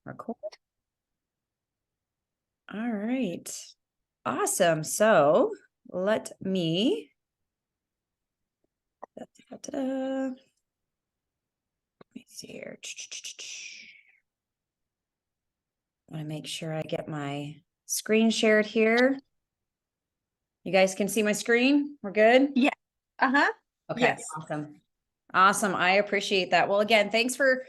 Record. All right. Awesome. So let me let me see here. I want to make sure I get my screen shared here. You guys can see my screen? We're good? Yeah. Uh-huh. Okay. Yes. Awesome. Awesome. I appreciate that. Well, again, thanks for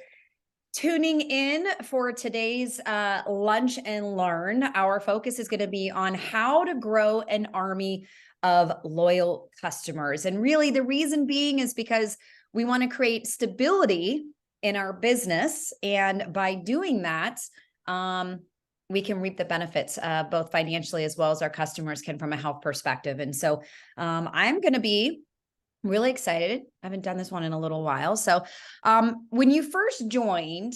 tuning in for today's Lunch and Learn. Our focus is going to be on how to grow an army of loyal customers. And really the reason being is because we want to create stability in our business. And by doing that, we can reap the benefits both financially as well as our customers can from a health perspective. And so I'm going to be really excited. I haven't done this one in a little while. So when you first joined,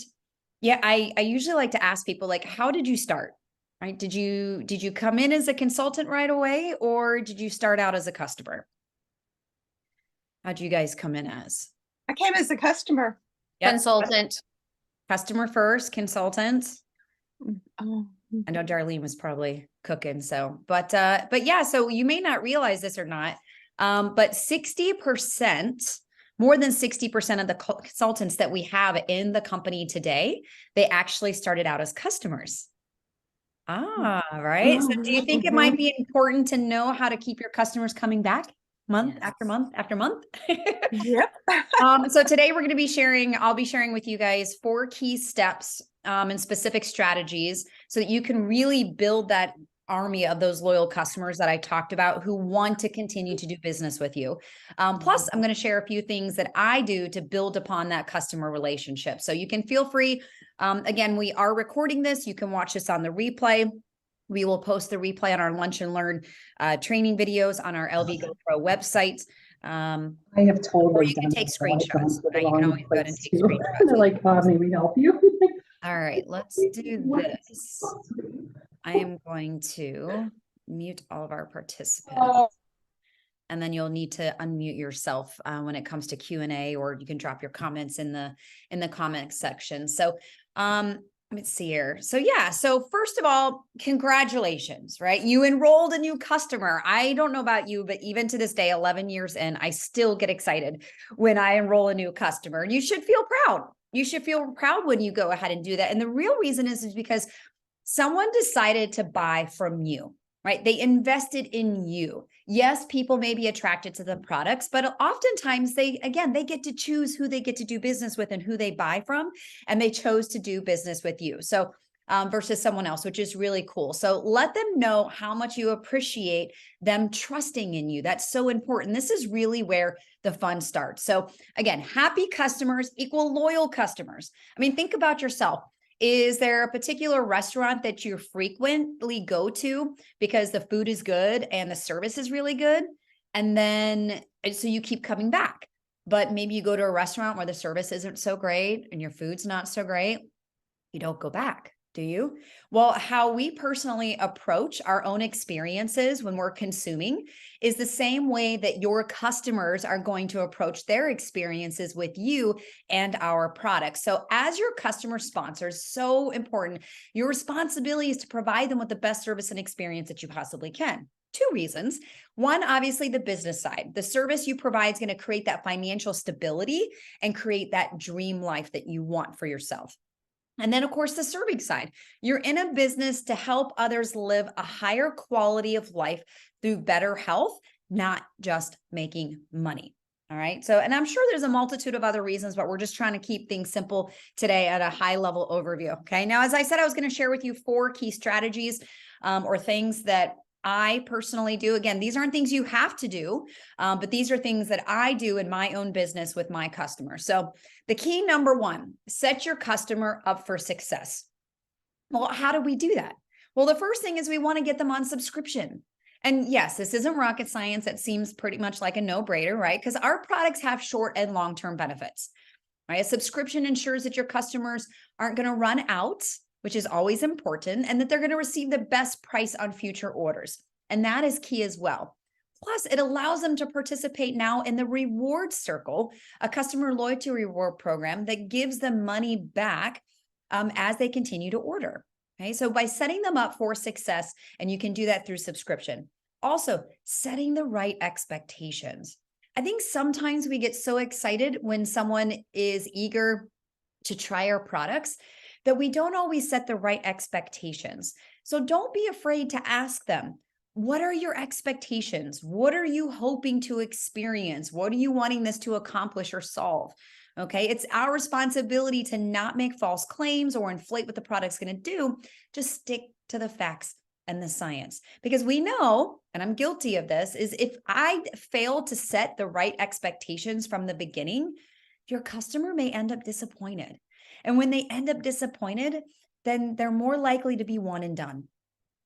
I usually like to ask people, like, how did you start? Right? Did you come in as a consultant right away, or did you start out as a customer? How'd you guys come in as? I came as a customer. Yep. Consultant. Customer first, consultant. Oh. I know Darlene was probably cooking. So, but yeah, so you may not realize this or not, but 60%, more than 60% of the consultants that we have in the company today, they actually started out as customers. Right. So do you think it might be important to know how to keep your customers coming back month after month after month? Yep. So today we're going to be I'll be sharing with you guys 4 key steps and specific strategies so that you can really build that army of those loyal customers that I talked about who want to continue to do business with you. Plus, I'm going to share a few things that I do to build upon that customer relationship. So you can feel free. Again, we are recording this. You can watch this on the replay. We will post the replay on our Lunch and Learn training videos on our LV Go Pro website. I have totally you can done take that. I've gone screenshots. to the You can wrong always go ahead and place, take too. screenshots. They're like, may we help you? All right, let's do this. I am going to mute all of our participants. And then you'll need to unmute yourself when it comes to Q&A, or you can drop your comments in the comments section. So let's see here. So yeah, so first of all, congratulations, right? You enrolled a new customer. I don't know about you, but even to this day, 11 years in, I still get excited when I enroll a new customer. And you should feel proud. You should feel proud when you go ahead and do that. And the real reason is because someone decided to buy from you, right? They invested in you. Yes, people may be attracted to the products, but oftentimes they get to choose who they get to do business with and who they buy from. And they chose to do business with you. So versus someone else, which is really cool. So let them know how much you appreciate them trusting in you. That's so important. This is really where the fun starts. So again, happy customers equal loyal customers. I mean, think about yourself. Is there a particular restaurant that you frequently go to because the food is good and the service is really good? And then, so you keep coming back, but maybe you go to a restaurant where the service isn't so great and your food's not so great. You don't go back, do you? Well, how we personally approach our own experiences when we're consuming is the same way that your customers are going to approach their experiences with you and our products. So as your customer sponsors, so important, your responsibility is to provide them with the best service and experience that you possibly can. 2 reasons. One, obviously the business side. The service you provide is going to create that financial stability and create that dream life that you want for yourself. And then, of course, the serving side. You're in a business to help others live a higher quality of life through better health, not just making money. All right. So, and I'm sure there's a multitude of other reasons, but we're just trying to keep things simple today at a high level overview. Okay. Now, as I said, I was going to share with you 4 key strategies or things that I personally do. Again, these aren't things you have to do, but these are things that I do in my own business with my customers. So the key number 1, set your customer up for success. Well, how do we do that? Well, the first thing is we want to get them on subscription. And yes, this isn't rocket science. It seems pretty much like a no-brainer, right? Because our products have short and long-term benefits, right? A subscription ensures that your customers aren't going to run out, which is always important, and that they're going to receive the best price on future orders. And that is key as well. Plus, it allows them to participate now in the reward circle, a customer loyalty reward program that gives them money back as they continue to order. Okay, so by setting them up for success, and you can do that through subscription. Also, setting the right expectations. I think sometimes we get so excited when someone is eager to try our products that we don't always set the right expectations. So don't be afraid to ask them, what are your expectations? What are you hoping to experience? What are you wanting this to accomplish or solve? Okay, it's our responsibility to not make false claims or inflate what the product's going to do. Just stick to the facts and the science, because we know, and I'm guilty of this, is if I fail to set the right expectations from the beginning, your customer may end up disappointed. And when they end up disappointed, then they're more likely to be one and done.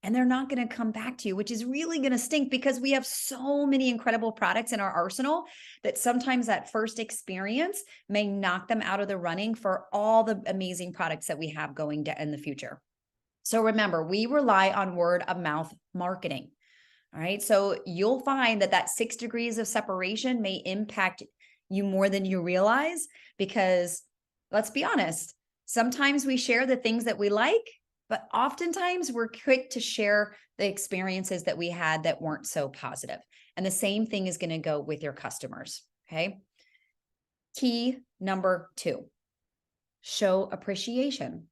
And they're not going to come back to you, which is really going to stink, because we have so many incredible products in our arsenal that sometimes that first experience may knock them out of the running for all the amazing products that we have going in the future. So remember, we rely on word of mouth marketing. All right. So you'll find that 6 degrees of separation may impact you more than you realize, because let's be honest, sometimes we share the things that we like, but oftentimes we're quick to share the experiences that we had that weren't so positive. And the same thing is going to go with your customers. Okay. Key number 2, show appreciation.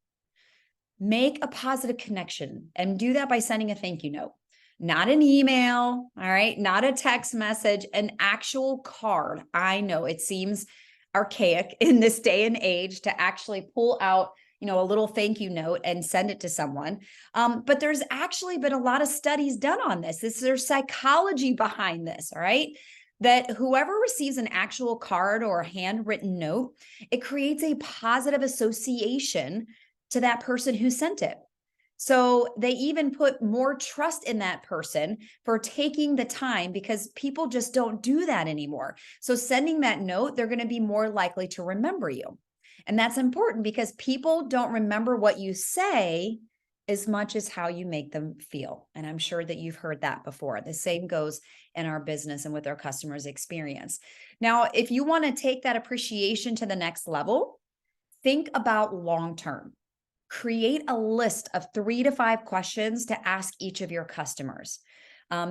Make a positive connection, and do that by sending a thank you note, not an email. All right. Not a text message, an actual card. I know it seems archaic in this day and age to actually pull out, a little thank you note and send it to someone. But there's actually been a lot of studies done on this. There's psychology behind this. All right. That whoever receives an actual card or a handwritten note, it creates a positive association to that person who sent it. So they even put more trust in that person for taking the time, because people just don't do that anymore. So sending that note, they're going to be more likely to remember you. And that's important, because people don't remember what you say as much as how you make them feel. And I'm sure that you've heard that before. The same goes in our business and with our customers' experience. Now, if you want to take that appreciation to the next level, think about long-term. Create a list of 3 to 5 questions to ask each of your customers.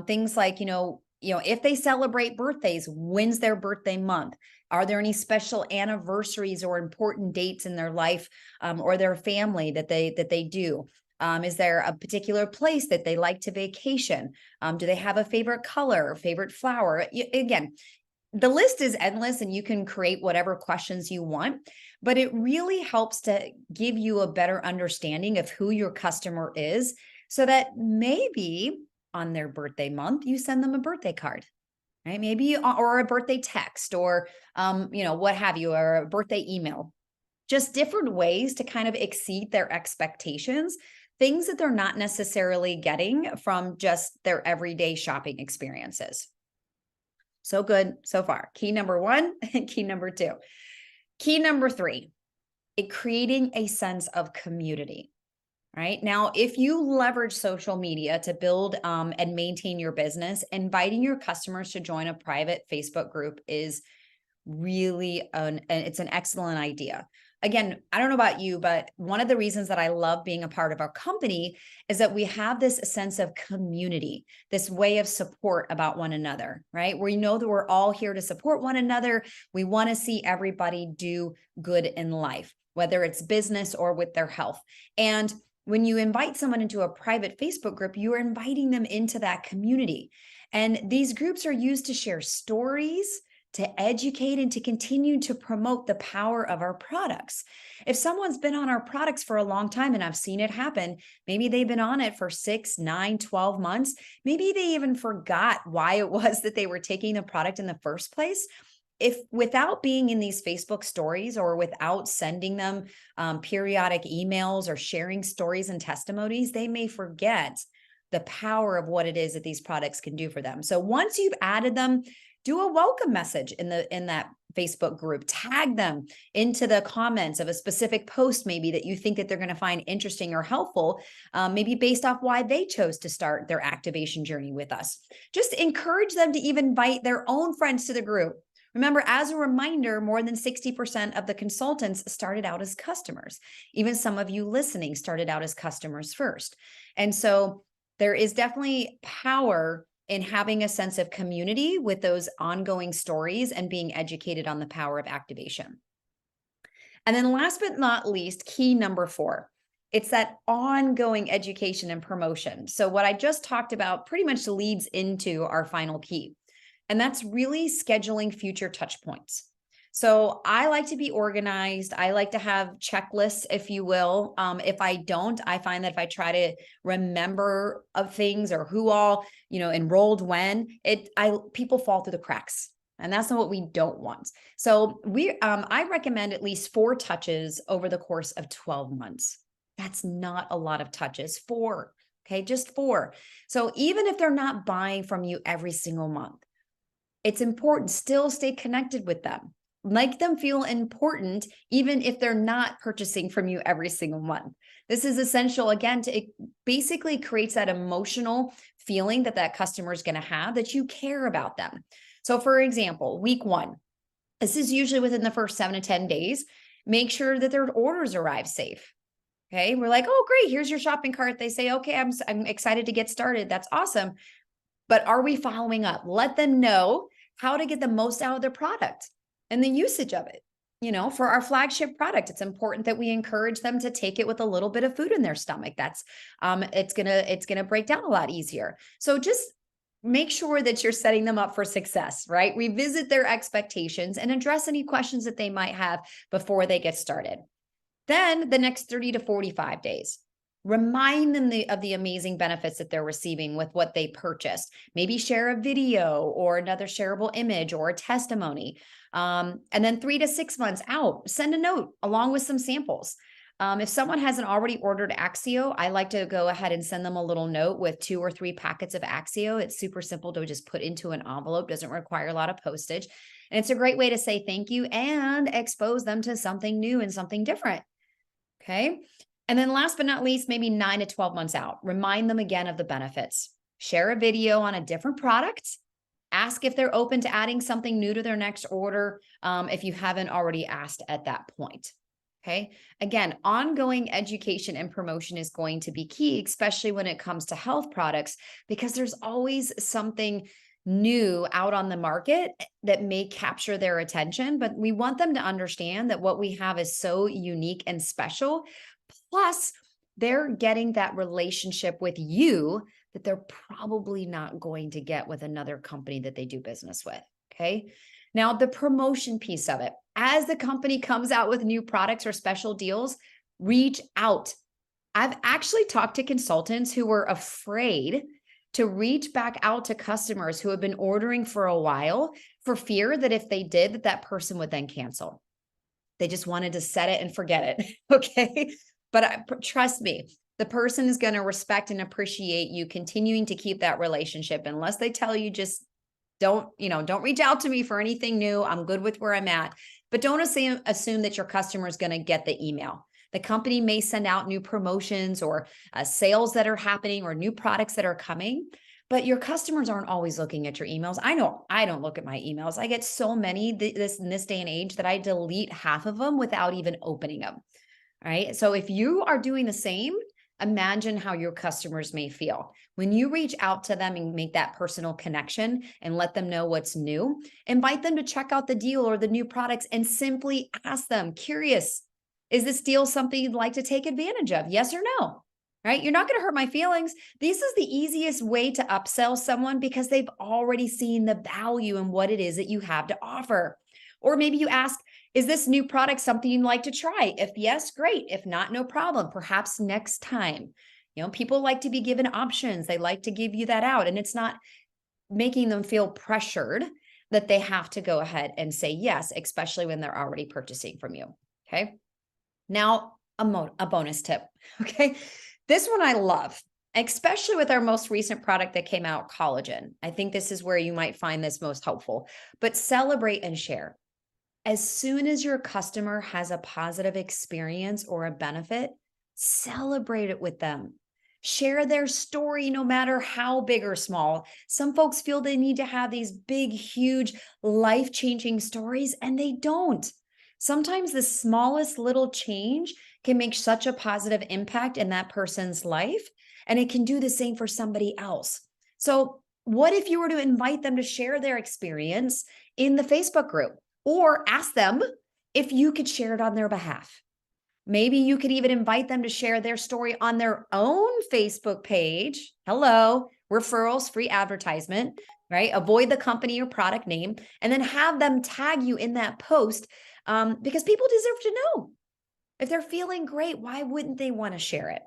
Things like, if they celebrate birthdays, when's their birthday month? Are there any special anniversaries or important dates in their life or their family that they do? Is there a particular place that they like to vacation? Do they have a favorite color, favorite flower? Again, the list is endless, and you can create whatever questions you want, but it really helps to give you a better understanding of who your customer is, so that maybe on their birthday month, you send them a birthday card, right? Maybe, or a birthday text, or, what have you, or a birthday email. Just different ways to kind of exceed their expectations, things that they're not necessarily getting from just their everyday shopping experiences. So good so far. Key number 1 and key number 2. Key number 3, creating a sense of community. Right now, if you leverage social media to build and maintain your business, inviting your customers to join a private Facebook group is really it's an excellent idea. Again, I don't know about you, but one of the reasons that I love being a part of our company is that we have this sense of community, this way of support about one another, right? Where you know that we're all here to support one another. We want to see everybody do good in life, whether it's business or with their health. And when you invite someone into a private Facebook group, you're inviting them into that community. And these groups are used to share stories, to educate, and to continue to promote the power of our products. If someone's been on our products for a long time, and I've seen it happen, maybe they've been on it for 6, 9, 12 months, maybe they even forgot why it was that they were taking the product in the first place. If without being in these Facebook stories, or without sending them periodic emails or sharing stories and testimonies, they may forget the power of what it is that these products can do for them. So once you've added them, do a welcome message in that Facebook group. Tag them into the comments of a specific post, maybe that you think that they're going to find interesting or helpful, maybe based off why they chose to start their activation journey with us. Just encourage them to even invite their own friends to the group, Remember, as a reminder, more than 60% of the consultants started out as customers. Even some of you listening started out as customers first. And so there is definitely power in having a sense of community with those ongoing stories and being educated on the power of activation. And then last but not least, key number 4, it's that ongoing education and promotion. So what I just talked about pretty much leads into our final key, and that's really scheduling future touch points. So I like to be organized. I like to have checklists, if you will. If I don't, I find that if I try to remember of things or who all, enrolled when, people fall through the cracks. And that's not what we don't want. So I recommend at least 4 touches over the course of 12 months. That's not a lot of touches. 4, okay, just 4. So even if they're not buying from you every single month, it's important, still stay connected with them. Make them feel important, even if they're not purchasing from you every single month. This is essential, again, it basically creates that emotional feeling that customer is going to have, that you care about them. So for example, week 1, this is usually within the first 7 to 10 days, make sure that their orders arrive safe. Okay. We're like, oh, great. Here's your shopping cart. They say, okay, I'm excited to get started. That's awesome. But are we following up? Let them know how to get the most out of their product and the usage of it. For our flagship product, it's important that we encourage them to take it with a little bit of food in their stomach. That's it's gonna break down a lot easier. So just make sure that you're setting them up for success, right? Revisit their expectations and address any questions that they might have before they get started. Then the next 30 to 45 days, remind them of the amazing benefits that they're receiving with what they purchased. Maybe share a video or another shareable image or a testimony. And then 3 to 6 months out, send a note along with some samples. If someone hasn't already ordered Axio, I like to go ahead and send them a little note with 2 or 3 packets of Axio. It's super simple to just put into an envelope, doesn't require a lot of postage. And it's a great way to say thank you and expose them to something new and something different. Okay. And then last but not least, maybe 9 to 12 months out, remind them again of the benefits. Share a video on a different product. Ask if they're open to adding something new to their next order if you haven't already asked at that point. Okay. Again, ongoing education and promotion is going to be key, especially when it comes to health products, because there's always something new out on the market that may capture their attention, but we want them to understand that what we have is so unique and special. Plus, they're getting that relationship with you that they're probably not going to get with another company that they do business with. Okay. Now, the promotion piece of it, as the company comes out with new products or special deals, reach out. I've actually talked to consultants who were afraid to reach back out to customers who have been ordering for a while for fear that if they did, that person would then cancel. They just wanted to set it and forget it. Okay. But trust me, the person is going to respect and appreciate you continuing to keep that relationship unless they tell you just don't reach out to me for anything new. I'm good with where I'm at. But don't assume that your customer is going to get the email. The company may send out new promotions or sales that are happening or new products that are coming, but your customers aren't always looking at your emails. I know I don't look at my emails. I get so many in this day and age that I delete half of them without even opening them. All right. So if you are doing the same, imagine how your customers may feel. When you reach out to them and make that personal connection and let them know what's new, invite them to check out the deal or the new products and simply ask them, curious, is this deal something you'd like to take advantage of? Yes or no? Right? You're not going to hurt my feelings. This is the easiest way to upsell someone because they've already seen the value in what it is that you have to offer. Or maybe you ask, is this new product something you'd like to try? If yes, great. If not, no problem. Perhaps next time. People like to be given options. They like to give you that out. And it's not making them feel pressured that they have to go ahead and say yes, especially when they're already purchasing from you. Okay. Now, a bonus tip. Okay. This one I love, especially with our most recent product that came out, collagen. I think this is where you might find this most helpful, but celebrate and share. As soon as your customer has a positive experience or a benefit, celebrate it with them. Share their story, no matter how big or small. Some folks feel they need to have these big, huge, life-changing stories, and they don't. Sometimes the smallest little change can make such a positive impact in that person's life, and it can do the same for somebody else. So, what if you were to invite them to share their experience in the Facebook group, or ask them if you could share it on their behalf? Maybe you could even invite them to share their story on their own Facebook page. Hello, referrals, free advertisement, right? Avoid the company or product name, and then have them tag you in that post, because people deserve to know. If they're feeling great, why wouldn't they want to share it?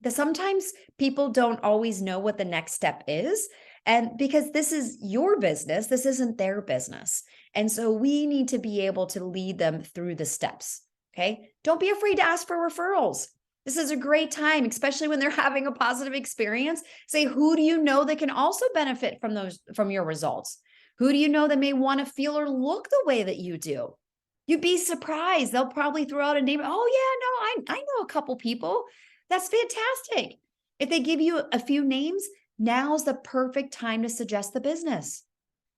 Because sometimes people don't always know what the next step is. And because this is your business, this isn't their business. And so we need to be able to lead them through the steps. Okay. Don't be afraid to ask for referrals. This is a great time, especially when they're having a positive experience. Say, who do you know that can also benefit from your results? Who do you know that may want to feel or look the way that you do? You'd be surprised. They'll probably throw out a name. Oh, yeah, no, I know a couple people. That's fantastic. If they give you a few names, now's the perfect time to suggest the business.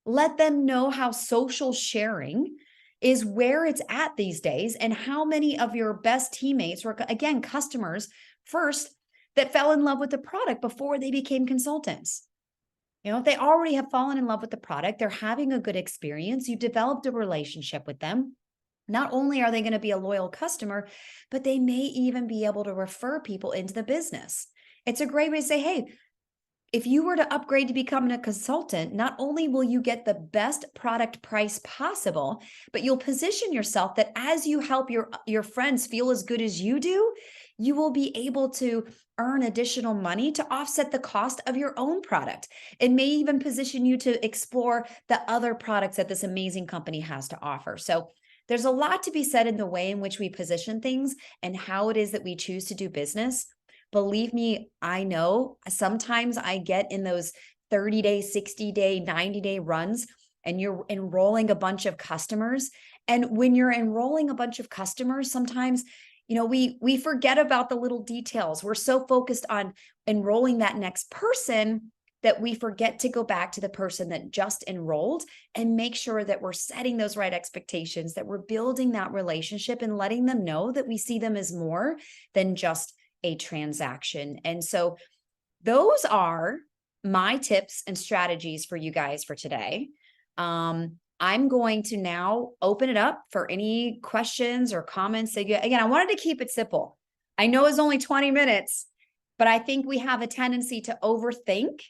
Let them know how social sharing is where it's at these days, and how many of your best teammates or, again, customers first, that fell in love with the product before they became consultants. If they already have fallen in love with the product, they're having a good experience, you developed a relationship with them. Not only are they going to be a loyal customer, but they may even be able to refer people into the business. It's a great way to say, hey, if you were to upgrade to becoming a consultant, not only will you get the best product price possible, but you'll position yourself that as you help your friends feel as good as you do, you will be able to earn additional money to offset the cost of your own product. It may even position you to explore the other products that this amazing company has to offer. So there's a lot to be said in the way in which we position things and how it is that we choose to do business. Believe me, I know sometimes I get in those 30-day, 60-day, 90-day runs, and you're enrolling a bunch of customers. And when you're enrolling a bunch of customers, sometimes, we forget about the little details. We're so focused on enrolling that next person that we forget to go back to the person that just enrolled and make sure that we're setting those right expectations, that we're building that relationship and letting them know that we see them as more than just a transaction. And so those are my tips and strategies for you guys for today. I'm going to now open it up for any questions or comments. Again, I wanted to keep it simple. I know it's only 20 minutes, but I think we have a tendency to overthink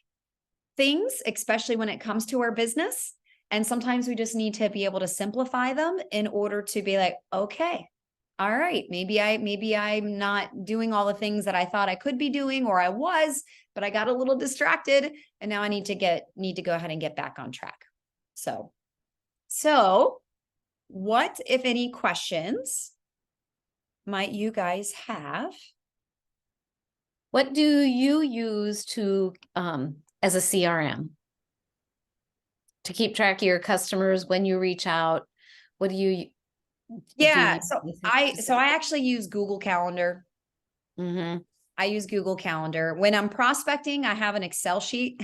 things, especially when it comes to our business. And sometimes we just need to be able to simplify them in order to be like, okay, all right, maybe I'm not doing all the things that I thought I could be doing, or I was, but I got a little distracted, and now I need to go ahead and get back on track. So what, if any, questions might you guys have? What do you use to as a CRM to keep track of your customers when you reach out? What do you? Yeah, so I actually use Google Calendar. Mm-hmm. I use Google Calendar. When I'm prospecting, I have an Excel sheet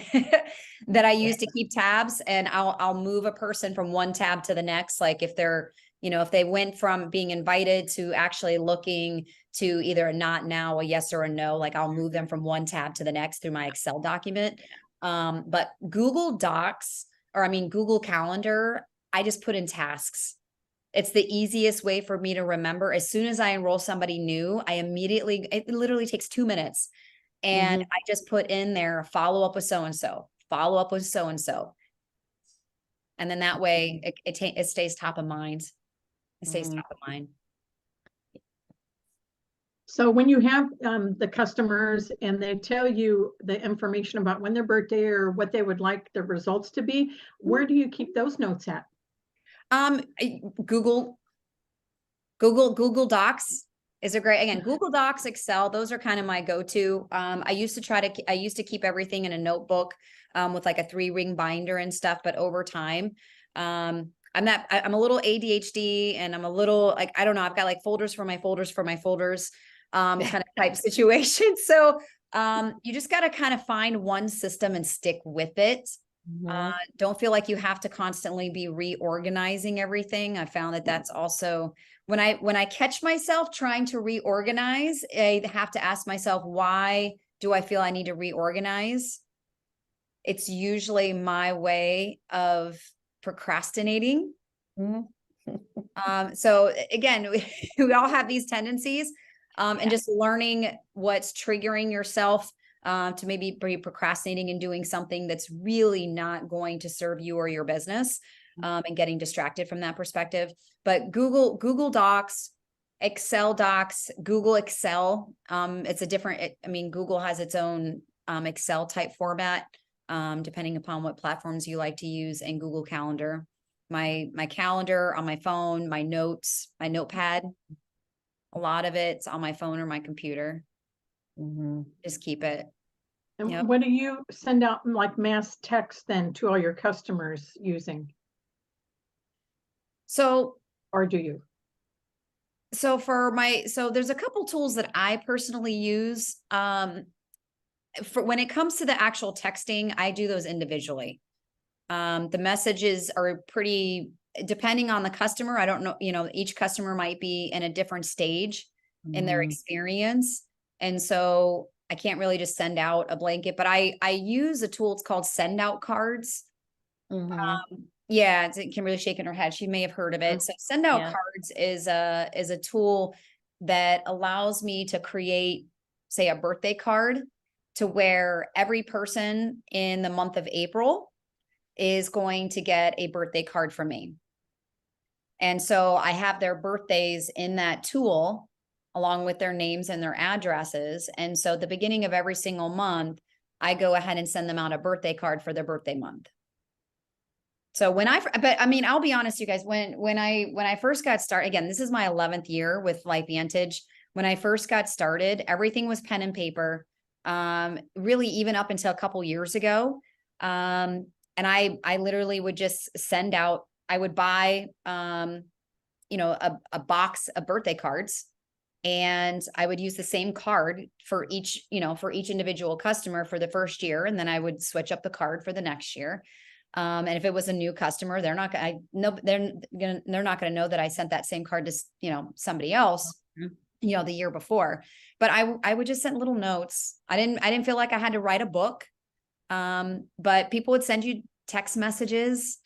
that I use to keep tabs, and I'll move a person from one tab to the next. Like if they're, if they went from being invited to actually looking to either a not now, a yes or a no, like I'll move them from one tab to the next through my Excel document. But Google Google Calendar, I just put in tasks. It's the easiest way for me to remember. As soon as I enroll somebody new, it literally takes 2 minutes. And I just put in there, follow up with so-and-so, follow up with so-and-so. And then that way it stays top of mind. It stays top of mind. So when you have the customers and they tell you the information about when their birthday or what they would like the results to be, where do you keep those notes at? Google Docs is a great, again, Google Docs, Excel, those are kind of my go-to. I used to keep everything in a notebook, with like a 3-ring binder and stuff, but over time, I'm a little ADHD, and I'm a little I don't know, I've got like folders for my folders, kind of type situation. So, You just got to kind of find one system and stick with it. Mhm. Don't feel like you have to constantly be reorganizing everything. I found that that's also when I catch myself trying to reorganize, I have to ask myself, why do I feel I need to reorganize? It's usually my way of procrastinating. Mhm. So again, we all have these tendencies, and Yeah. just learning what's triggering yourself to maybe be procrastinating and doing something that's really not going to serve you or your business, and getting distracted from that perspective. But Google Docs, Excel docs, Google Excel, it's a different, I mean, Google has its own Excel type format, depending upon what platforms you like to use, and Google Calendar. My calendar on my phone, my notes, my notepad, a lot of it's on my phone or my computer. Mhm. Just keep it. And Yep. what do you send out like mass text then to all your customers using, So or do you? so there's a couple tools that I personally use. For when it comes to the actual texting, I do those individually. The messages are pretty, depending on the customer. I don't know, each customer might be in a different stage in their Mhm. experience. And so I can't really just send out a blanket, but I use a tool. It's called Send Out Cards. Mhm. Yeah, Kimberly shaking her head. She may have heard of it. So Send Out Yeah. Cards is a tool that allows me to create, say, a birthday card to where every person in the month of April is going to get a birthday card from me. And so I have their birthdays in that tool along with their names and their addresses. And so at the beginning of every single month, I go ahead and send them out a birthday card for their birthday month. So but I mean, I'll be honest, you guys, when I first got started, again, this is my 11th year with LifeVantage. When I first got started, everything was pen and paper. Really even up until a couple years ago. And I literally would just send out, I would buy, a box of birthday cards, and I would use the same card for each individual customer for the first year. And then I would switch up the card for the next year. And if it was a new customer, they're not going to know that I sent that same card to, somebody else, the year before. But I would just send little notes. I didn't feel like I had to write a book. But people would send you text messages,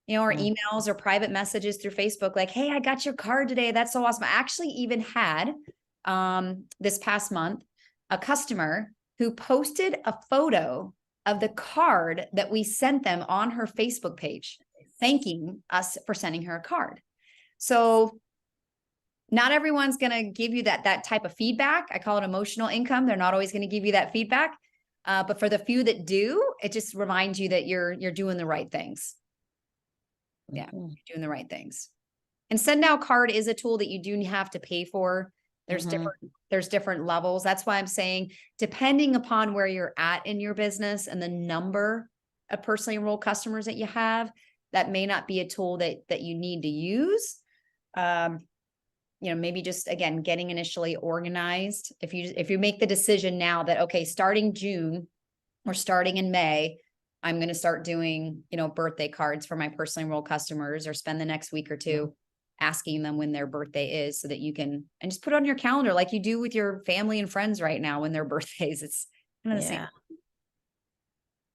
or emails or private messages through Facebook, like, hey, I got your card today. That's so awesome. I actually even had, this past month, a customer who posted a photo of the card that we sent them on her Facebook page, thanking us for sending her a card. So not everyone's going to give you that type of feedback. I call it emotional income. They're not always going to give you that feedback. But for the few that do, it just reminds you that you're doing the right things. Yeah, Mhm. you're doing the right things. And Send Out Card is a tool that you do have to pay for. There's Mhm. different levels. That's why I'm saying, depending upon where you're at in your business and the number of personally enrolled customers that you have, that may not be a tool that you need to use. Maybe just, again, getting initially organized. If you make the decision now that, okay, starting June or starting in May, I'm going to start doing, birthday cards for my personally enrolled customers, or spend the next week or two asking them when their birthday is, so that you can, and just put it on your calendar like you do with your family and friends right now when their birthdays. It's kind of the same. Yeah.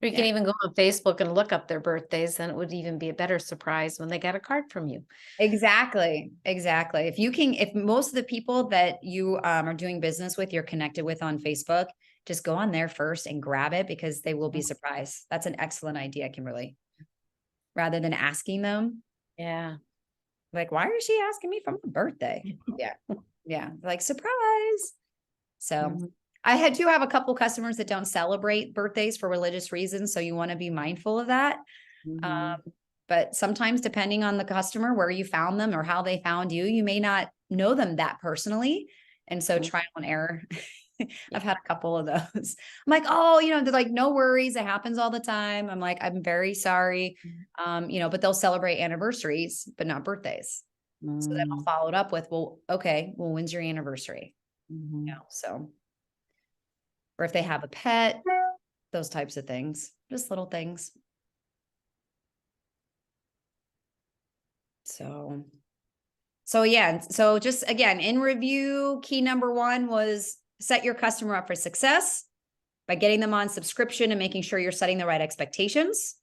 Or you can even go on Facebook and look up their birthdays, and it would even be a better surprise when they got a card from you. Exactly. If most of the people that you are doing business with, you're connected with on Facebook, just go on there first and grab it, because they will be surprised. That's an excellent idea, Kimberly. Rather than asking them, Yeah. like, why is she asking me for my birthday? Yeah. Yeah. Like, surprise. So Mhm. I do have a couple customers that don't celebrate birthdays for religious reasons. So you want to be mindful of that. Mhm. But sometimes, depending on the customer, where you found them or how they found you, you may not know them that personally. And so Mhm. trial and error. I've had a couple of those. I'm like, oh, they're like, no worries. It happens all the time. I'm like, I'm very sorry. But they'll celebrate anniversaries, but not birthdays. So then I'll Mhm. follow it up with, well, okay, well, when's your anniversary? Mhm. So or if they have a pet, those types of things, just little things. So yeah, so just again, in review, key number 1 was set your customer up for success by getting them on subscription and making sure you're setting the right expectations.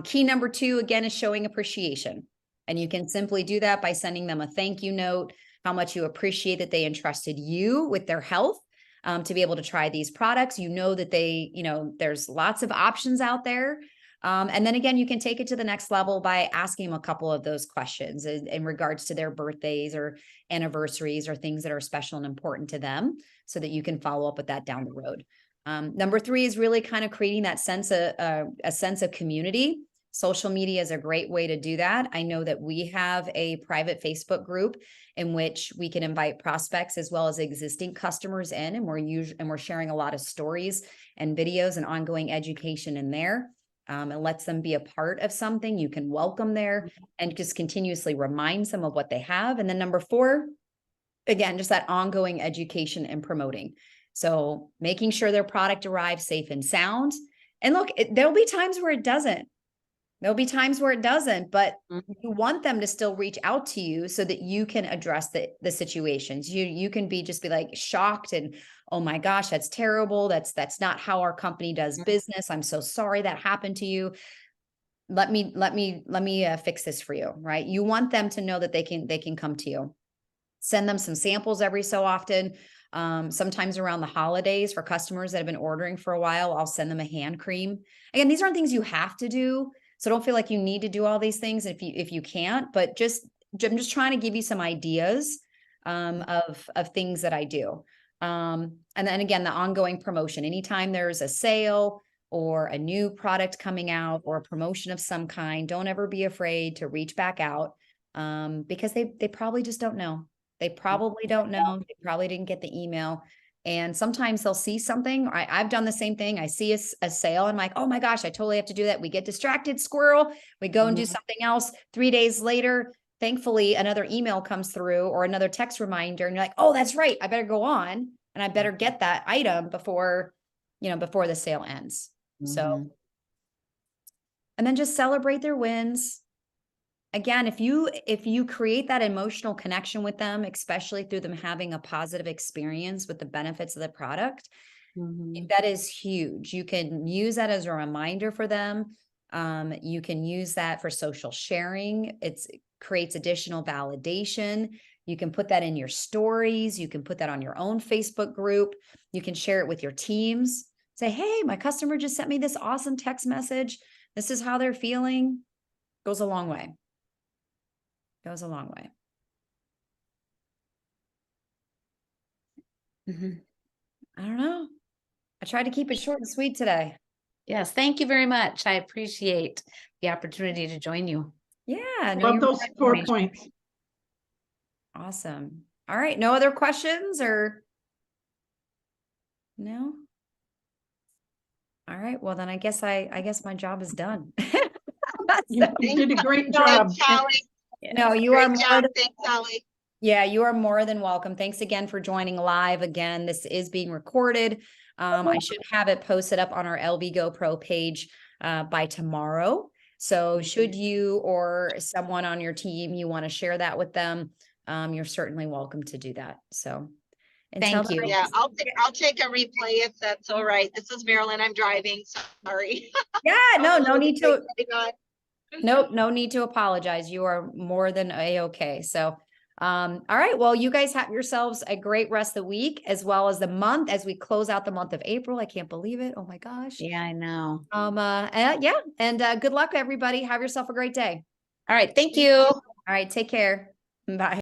Key number 2, again, is showing appreciation. And you can simply do that by sending them a thank you note, how much you appreciate that they entrusted you with their health to be able to try these products. You know that there's lots of options out there. And then again, you can take it to the next level by asking them a couple of those questions in regards to their birthdays or anniversaries or things that are special and important to them so that you can follow up with that down the road. Number 3 is really kind of creating that sense of a sense of community. Social media is a great way to do that. I know that we have a private Facebook group in which we can invite prospects as well as existing customers in, and we're sharing a lot of stories and videos and ongoing education in there. It lets them be a part of something. You can welcome there and just continuously reminds them of what they have. And then number 4, again, just that ongoing education and promoting. So making sure their product arrives safe and sound. And look, there'll be times where it doesn't. There'll be times where it doesn't, but you want them to still reach out to you so that you can address the situations. You can just be like shocked and, oh my gosh, that's terrible. That's not how our company does business. I'm so sorry that happened to you. Let me fix this for you, right? You want them to know that they can come to you. Send them some samples every so often. Sometimes around the holidays for customers that have been ordering for a while, I'll send them a hand cream. Again, these aren't things you have to do. So don't feel like you need to do all these things if you can't, but I'm just trying to give you some ideas of things that I do. And then again, the ongoing promotion. Anytime there's a sale or a new product coming out or a promotion of some kind, don't ever be afraid to reach back out because they probably just don't know. They probably don't know. They probably didn't get the email. And sometimes they'll see something. I've done the same thing. I see a sale and I'm like, oh my gosh, I totally have to do that. We get distracted, squirrel. We go and do something else. 3 days later, thankfully, another email comes through or another text reminder. And you're like, oh, that's right. I better go on and I better get that item before the sale ends. So, and then just celebrate their wins. Again, if you create that emotional connection with them, especially through them having a positive experience with the benefits of the product, that is huge. You can use that as a reminder for them. You can use that for social sharing. It creates additional validation. You can put that in your stories. You can put that on your own Facebook group. You can share it with your teams. Say, hey, my customer just sent me this awesome text message. This is how they're feeling. Goes a long way. Goes a long way. I don't know. I tried to keep it short and sweet today. Yes, thank you very much. I appreciate the opportunity to join you. Yeah. No, Love you're those right, 4 information. points. Awesome. All right. No other questions or no? All right. Well, then I guess my job is done. You did a great Thanks, job. Sally. No, you are Great more job. than, Thanks, Sally. yeah, you are more than welcome. Thanks again for joining live. Again, this is being recorded. I should have it posted up on our LV Go Pro page by tomorrow. So should you or someone on your team, you want to share that with them, you're certainly welcome to do that. So until Thank you. then- Yeah, I'll take a replay if that's all right. This is Marilyn. I'm driving. Sorry. Yeah, no need to. to. Nope, no need to apologize. You are more than a-okay. So, all right. Well, you guys have yourselves a great rest of the week as well as the month as we close out the month of April. I can't believe it. Oh my gosh. Yeah, I know. Yeah. And good luck, everybody. Have yourself a great day. All right. Thank you. All right. Take care. Bye.